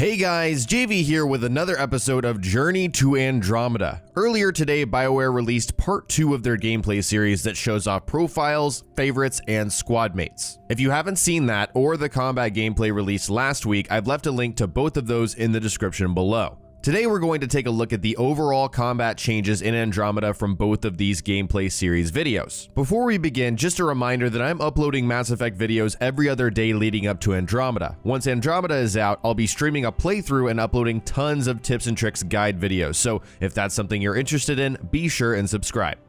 Hey guys, JV here with another episode of Journey to Andromeda. Earlier today, BioWare released part 2 of their gameplay series that shows off profiles, favorites, and squad mates. If you haven't seen that or the combat gameplay released last week, I've left a link to both of those in the description below. Today we're going to take a look at the overall combat changes in Andromeda from both of these gameplay series videos. Before we begin, just a reminder that I'm uploading Mass Effect videos every other day leading up to Andromeda. Once Andromeda is out, I'll be streaming a playthrough and uploading tons of tips and tricks guide videos, so if that's something you're interested in, be sure and subscribe.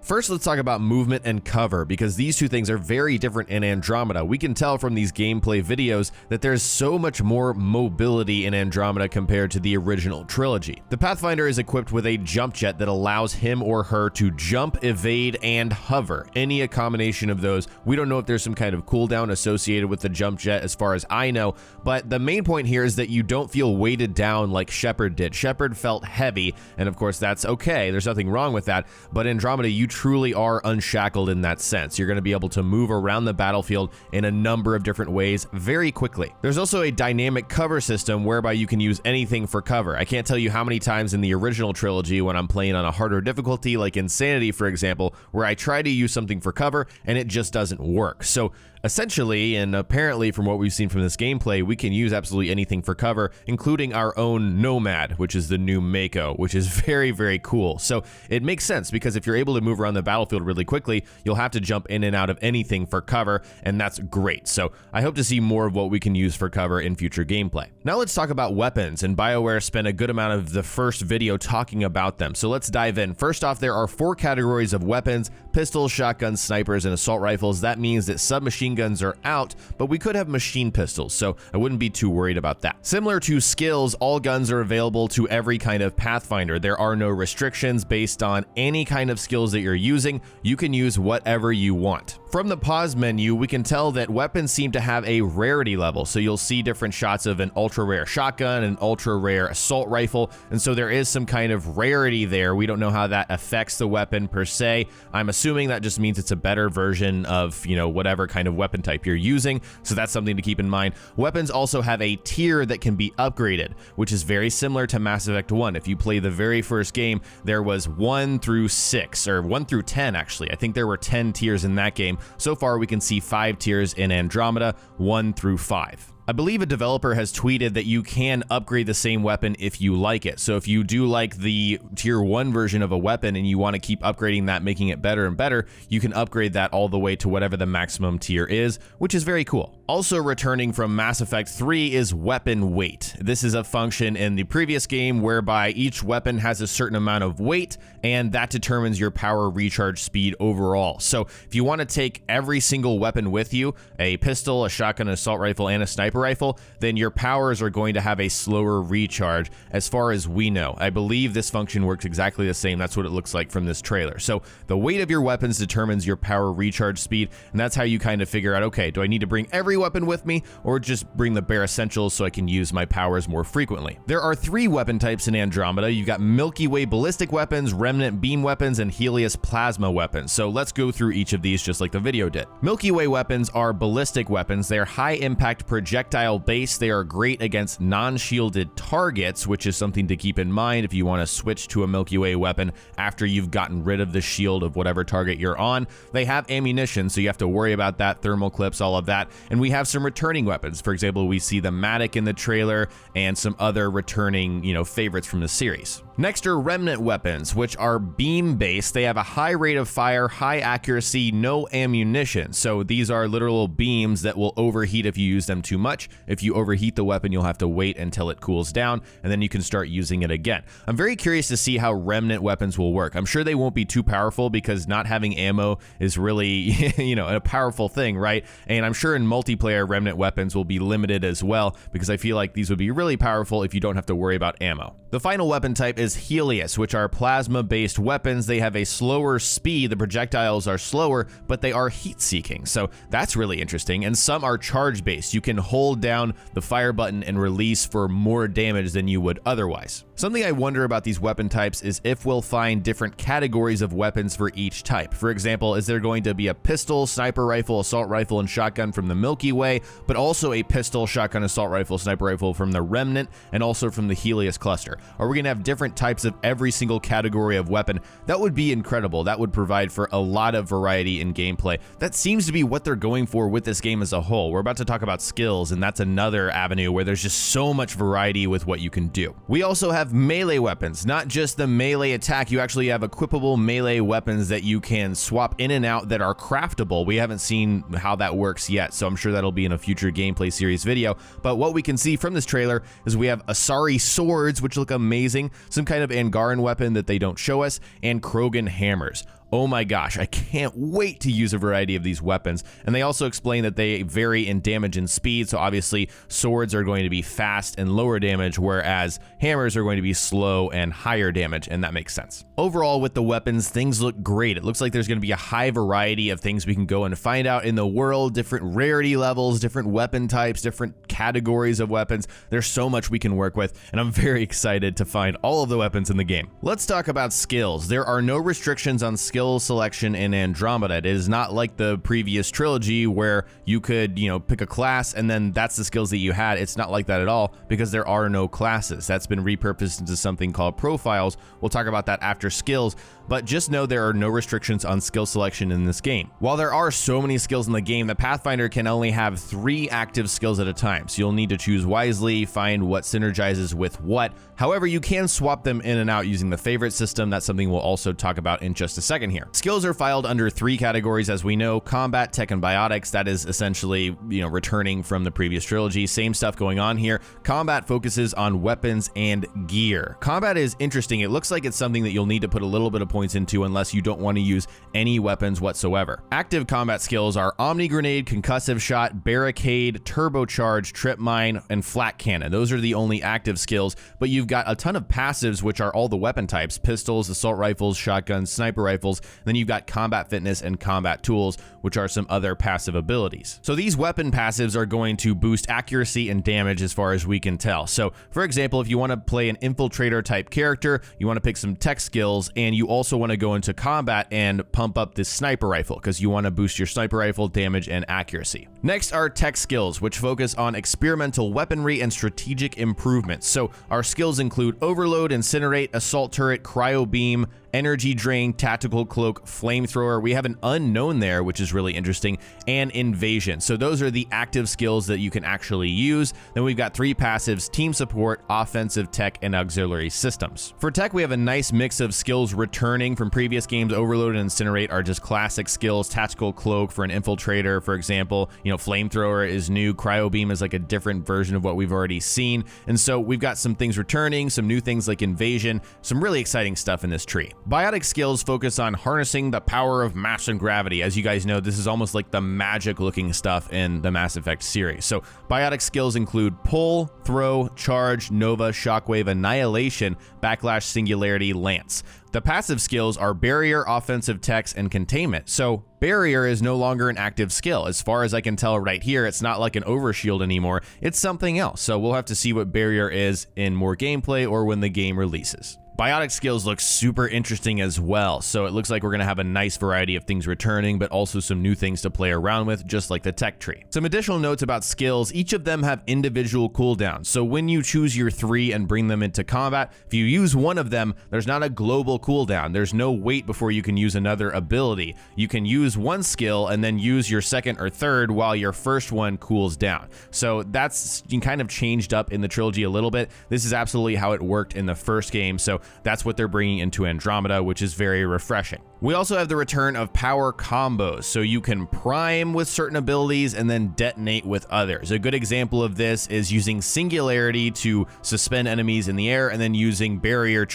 First, let's talk about movement and cover, because these two things are very different in Andromeda. We can tell from these gameplay videos that there's so much more mobility in Andromeda compared to the original trilogy. The Pathfinder is equipped with a jump jet that allows him or her to jump, evade, and hover. A combination of those. We don't know if there's some kind of cooldown associated with the jump jet as far as I know, but the main point here is that you don't feel weighted down like Shepard did. Shepard felt heavy, and of course that's okay. There's nothing wrong with that, but Andromeda, you truly are unshackled in that sense. You're going to be able to move around the battlefield in a number of different ways very quickly. There's also a dynamic cover system whereby you can use anything for cover. I can't tell you how many times in the original trilogy when I'm playing on a harder difficulty like Insanity, for example, where I try to use something for cover and it just doesn't work. So essentially, and apparently from what we've seen from this gameplay, we can use absolutely anything for cover, including our own Nomad, which is the new Mako, which is very, very cool. So it makes sense because if you're able to move around the battlefield really quickly, you'll have to jump in and out of anything for cover, and that's great. So I hope to see more of what we can use for cover in future gameplay. Now let's talk about weapons, and BioWare spent a good amount of the first video talking about them. So let's dive in. First off, there are 4 categories of weapons: pistols, shotguns, snipers, and assault rifles. That means that submachine guns are out, but we could have machine pistols, so I wouldn't be too worried about that. Similar to skills, all guns are available to every kind of Pathfinder. There are no restrictions based on any kind of skills that you're using. You can use whatever you want. From the pause menu, we can tell that weapons seem to have a rarity level, so you'll see different shots of an ultra rare shotgun, an ultra rare assault rifle, and so there is some kind of rarity there. We don't know how that affects the weapon per se. I'm assuming that just means it's a better version of, whatever kind of weapon type you're using, so that's something to keep in mind. Weapons also have a tier that can be upgraded, which is very similar to Mass Effect 1. If you play the very first game, there was 1 through 6, or 1 through 10 actually. I think there were 10 tiers in that game. So far we can see 5 tiers in Andromeda, 1 through 5. I believe a developer has tweeted that you can upgrade the same weapon if you like it. So if you do like the tier 1 version of a weapon and you want to keep upgrading that, making it better and better, you can upgrade that all the way to whatever the maximum tier is, which is very cool. Also returning from Mass Effect 3 is weapon weight. This is a function in the previous game whereby each weapon has a certain amount of weight, and that determines your power recharge speed overall. So if you want to take every single weapon with you, a pistol, a shotgun, an assault rifle, and a sniper rifle, then your powers are going to have a slower recharge as far as we know. I believe this function works exactly the same. That's what it looks like from this trailer. So the weight of your weapons determines your power recharge speed, and that's how you kind of figure out, okay, do I need to bring every weapon with me or just bring the bare essentials so I can use my powers more frequently? There are 3 weapon types in Andromeda. You've got Milky Way ballistic weapons, remnant beam weapons, and Helios plasma weapons. So let's go through each of these just like the video did. Milky Way weapons are ballistic weapons. They're high impact projectile based. They are great against non-shielded targets, which is something to keep in mind if you want to switch to a Milky Way weapon after you've gotten rid of the shield of whatever target you're on. They have ammunition, so you have to worry about that, thermal clips, all of that. And we have some returning weapons. For example, we see the Matic in the trailer and some other returning, favorites from the series. Next are remnant weapons, which are beam based. They have a high rate of fire, high accuracy, no ammunition. So these are literal beams that will overheat if you use them too much. If you overheat the weapon, you'll have to wait until it cools down, and then you can start using it again. I'm very curious to see how remnant weapons will work. I'm sure they won't be too powerful because not having ammo is really, a powerful thing, right? And I'm sure in multiplayer, remnant weapons will be limited as well, because I feel like these would be really powerful if you don't have to worry about ammo. The final weapon type is Helios, which are plasma-based weapons. They have a slower speed, the projectiles are slower, but they are heat-seeking, so that's really interesting. And some are charge-based. You can hold down the fire button and release for more damage than you would otherwise. Something I wonder about these weapon types is if we'll find different categories of weapons for each type. For example, is there going to be a pistol, sniper rifle, assault rifle, and shotgun from the Milky Way, but also a pistol, shotgun, assault rifle, sniper rifle from the Remnant, and also from the Helios cluster? Are we going to have different types of every single category of weapon? That would be incredible. That would provide for a lot of variety in gameplay. That seems to be what they're going for with this game as a whole. We're about to talk about skills, and that's another avenue where there's just so much variety with what you can do. We also have melee weapons, not just the melee attack. You actually have equipable melee weapons that you can swap in and out that are craftable. We haven't seen how that works yet, so I'm sure that'll be in a future gameplay series video. But what we can see from this trailer is we have Asari swords, which look amazing, some kind of Angaran weapon that they don't show us, and Krogan hammers. Oh my gosh, I can't wait to use a variety of these weapons. And they also explain that they vary in damage and speed, so obviously swords are going to be fast and lower damage, whereas hammers are going to be slow and higher damage, and that makes sense. Overall, with the weapons, things look great. It looks like there's going to be a high variety of things we can go and find out in the world, different rarity levels, different weapon types, different categories of weapons. There's so much we can work with, and I'm very excited to find all of the weapons in the game. Let's talk about skills. There are no restrictions on skill selection in Andromeda. It is not like the previous trilogy where you could, pick a class and then that's the skills that you had. It's not like that at all because there are no classes. That's been repurposed into something called profiles. We'll talk about that after skills, but just know there are no restrictions on skill selection in this game. While there are so many skills in the game, the Pathfinder can only have 3 active skills at a time, so you'll need to choose wisely, find what synergizes with what. However, you can swap them in and out using the favorite system. That's something we'll also talk about in just a second here. Skills are filed under 3 categories, as we know: combat, tech, and biotics. That is essentially, returning from the previous trilogy. Same stuff going on here. Combat focuses on weapons and gear. Combat is interesting. It looks like it's something that you'll need to put a little bit of points into unless you don't want to use any weapons whatsoever. Active combat skills are Omni Grenade, Concussive Shot, Barricade, Turbocharge, Trip Mine, and Flat Cannon. Those are the only active skills, but you've got a ton of passives, which are all the weapon types: pistols, assault rifles, shotguns, sniper rifles. Then you've got combat fitness and combat tools, which are some other passive abilities. So these weapon passives are going to boost accuracy and damage as far as we can tell. So for example, if you want to play an infiltrator type character, you want to pick some tech skills, and you also want to go into combat and pump up this sniper rifle because you want to boost your sniper rifle damage and accuracy. Next are tech skills, which focus on experimental weaponry and strategic improvements. So our skills include Overload, Incinerate, Assault Turret, Cryo Beam, Energy Drain, Tactical Cloak, Flamethrower. We have an unknown there, which is really interesting, and Invasion. So those are the active skills that you can actually use. Then we've got 3 passives: Team Support, Offensive, Tech, and Auxiliary Systems. For tech, we have a nice mix of skills returning from previous games. Overload and Incinerate are just classic skills. Tactical Cloak for an infiltrator, for example. Flamethrower is new. Cryo Beam is like a different version of what we've already seen. And so we've got some things returning, some new things like Invasion, some really exciting stuff in this tree. Biotic skills focus on harnessing the power of mass and gravity. As you guys know, this is almost like the magic looking stuff in the Mass Effect series. So biotic skills include Pull, Throw, Charge, Nova, Shockwave, Annihilation, Backlash, Singularity, Lance. The passive skills are Barrier, Offensive, Techs, and Containment. So Barrier is no longer an active skill. As far as I can tell right here, it's not like an overshield anymore. It's something else. So we'll have to see what Barrier is in more gameplay or when the game releases. Biotic skills look super interesting as well, so it looks like we're going to have a nice variety of things returning, but also some new things to play around with, just like the tech tree. Some additional notes about skills: each of them have individual cooldowns, so when you choose your 3 and bring them into combat, if you use one of them, there's not a global cooldown. There's no wait before you can use another ability. You can use one skill and then use your second or third while your first one cools down. So that's kind of changed up in the trilogy a little bit. This is absolutely how it worked in the first game, so that's what they're bringing into Andromeda, which is very refreshing. We also have the return of power combos, so you can prime with certain abilities and then detonate with others. A good example of this is using Singularity to suspend enemies in the air, and then using Biotic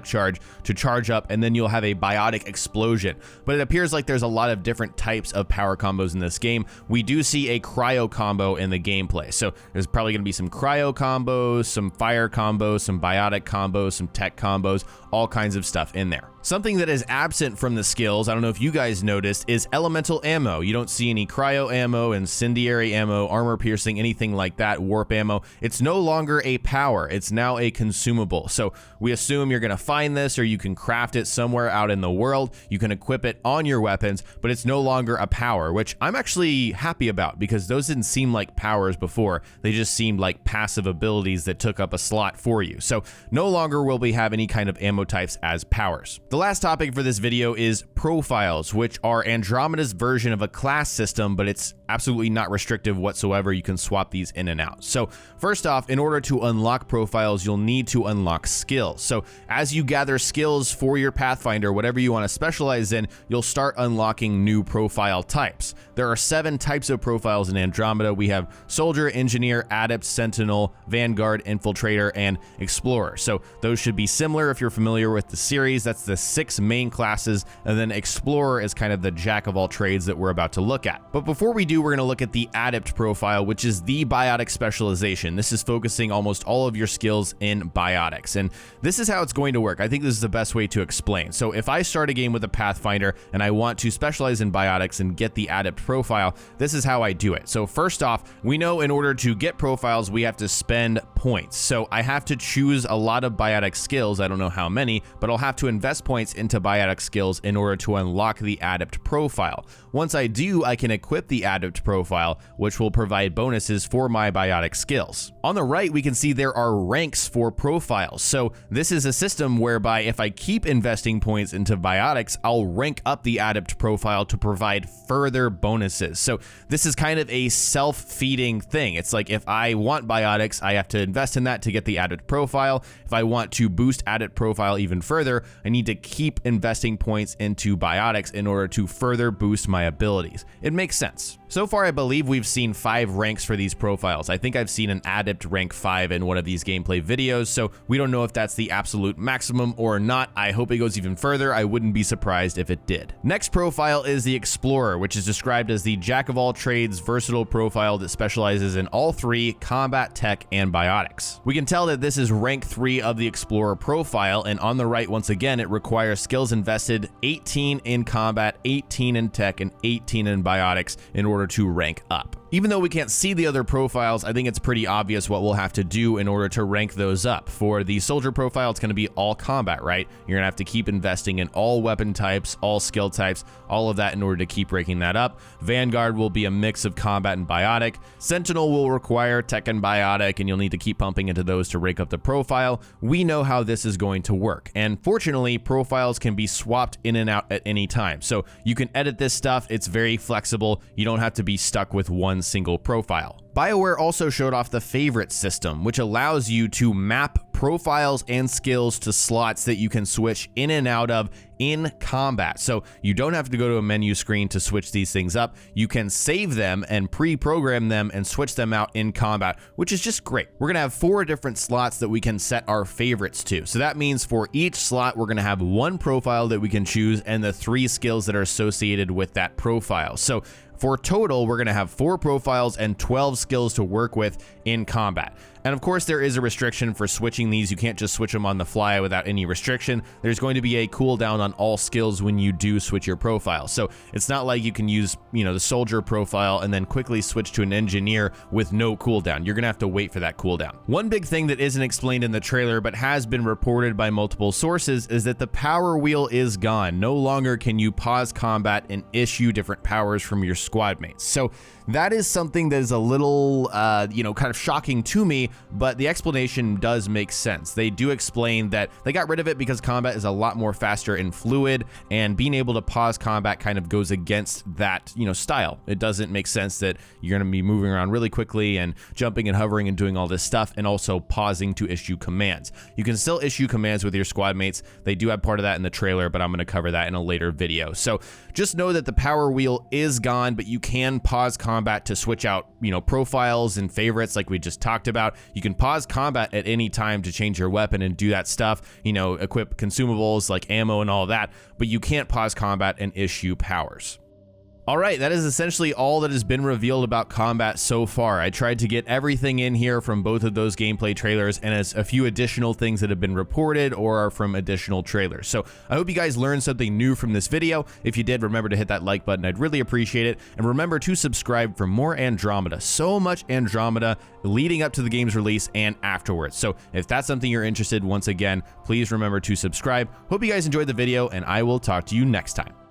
Charge to charge up, and then you'll have a Biotic Explosion. But it appears like there's a lot of different types of power combos in this game. We do see a cryo combo in the gameplay, so there's probably going to be some cryo combos, some fire combos, some biotic combos, some tech combos, all kinds of stuff in there. Something that is absent from the skills, I don't know if you guys noticed, is elemental ammo. You don't see any cryo ammo, incendiary ammo, armor piercing, anything like that, warp ammo. It's no longer a power, it's now a consumable. So we assume you're gonna find this, or you can craft it somewhere out in the world. You can equip it on your weapons, but it's no longer a power, which I'm actually happy about, because those didn't seem like powers before. They just seemed like passive abilities that took up a slot for you. So no longer will we have any kind of ammo types as powers. The last topic for this video is profiles, which are Andromeda's version of a class system, but it's absolutely not restrictive whatsoever. You can swap these in and out. So first off, in order to unlock profiles, you'll need to unlock skills. So as you gather skills for your Pathfinder, whatever you want to specialize in, you'll start unlocking new profile types. There are 7 types of profiles in Andromeda. We have Soldier, Engineer, Adept, Sentinel, Vanguard, Infiltrator, and Explorer. So those should be similar if you're familiar with the series. That's the 6 main classes, and then Explorer is kind of the jack of all trades that we're about to look at. But before we do, we're going to look at the Adept profile, which is the biotic specialization. This is focusing almost all of your skills in biotics, and this is how it's going to work. I think this is the best way to explain. So if I start a game with a Pathfinder and I want to specialize in biotics and get the Adept profile, this is how I do it. So first off, we know in order to get profiles, we have to spend points. So I have to choose a lot of biotic skills. I don't know how many, but I'll have to invest points into biotic skills in order to unlock the Adept profile. Once I do, I can equip the Adept profile, which will provide bonuses for my biotic skills. On the right, we can see there are ranks for profiles. So this is a system whereby if I keep investing points into biotics, I'll rank up the Adept profile to provide further bonuses. So this is kind of a self-feeding thing. It's like if I want biotics, I have to invest in that to get the Adept profile. If I want to boost Adept profile even further, I need to keep investing points into biotics in order to further boost my abilities. It makes sense. So far, I believe we've seen 5 ranks for these profiles. I think I've seen an Adept rank 5 in one of these gameplay videos, so we don't know if that's the absolute maximum or not. I hope it goes even further. I wouldn't be surprised if it did. Next profile is the Explorer, which is described as the jack of all trades, versatile profile that specializes in all 3 combat, tech, and biotics. We can tell that this is rank 3 of the Explorer profile, and on the right, once again, it requires skills invested 18 in combat, 18 in tech, and 18 in biotics in order to rank up. Even though we can't see the other profiles, I think it's pretty obvious what we'll have to do in order to rank those up. For the Soldier profile, it's going to be all combat, right? You're going to have to keep investing in all weapon types, all skill types, all of that in order to keep ranking that up. Vanguard will be a mix of combat and biotic. Sentinel will require tech and biotic, and you'll need to keep pumping into those to rank up the profile. We know how this is going to work, and fortunately, profiles can be swapped in and out at any time. So you can edit this stuff. It's very flexible. You don't have to be stuck with one single profile. BioWare also showed off the favorite system, which allows you to map profiles and skills to slots that you can switch in and out of in combat. So you don't have to go to a menu screen to switch these things up. You can save them and pre-program them and switch them out in combat, which is just great. We're gonna have 4 different slots that we can set our favorites to. So that means for each slot, we're gonna have 1 profile that we can choose and the 3 skills that are associated with that profile. So for total, we're going to have 4 profiles and 12 skills to work with in combat. And of course, there is a restriction for switching these. You can't just switch them on the fly without any restriction. There's going to be a cooldown on all skills when you do switch your profile. So it's not like you can use, the Soldier profile and then quickly switch to an Engineer with no cooldown. You're going to have to wait for that cooldown. One big thing that isn't explained in the trailer but has been reported by multiple sources is that the power wheel is gone. No longer can you pause combat and issue different powers from your squad mates. So that is something that is a little, kind of shocking to me, but the explanation does make sense. They do explain that they got rid of it because combat is a lot more faster and fluid, and being able to pause combat kind of goes against that, style. It doesn't make sense that you're going to be moving around really quickly and jumping and hovering and doing all this stuff and also pausing to issue commands. You can still issue commands with your squad mates. They do have part of that in the trailer, but I'm going to cover that in a later video. So just know that the power wheel is gone, but you can pause combat to switch out, profiles and favorites like we just talked about. You can pause combat at any time to change your weapon and do that stuff, equip consumables like ammo and all that, but you can't pause combat and issue powers. All right, that is essentially all that has been revealed about combat so far. I tried to get everything in here from both of those gameplay trailers and as a few additional things that have been reported or are from additional trailers. So I hope you guys learned something new from this video. If you did, remember to hit that like button. I'd really appreciate it. And remember to subscribe for more Andromeda. So much Andromeda leading up to the game's release and afterwards. So if that's something you're interested in, once again, please remember to subscribe. Hope you guys enjoyed the video, and I will talk to you next time.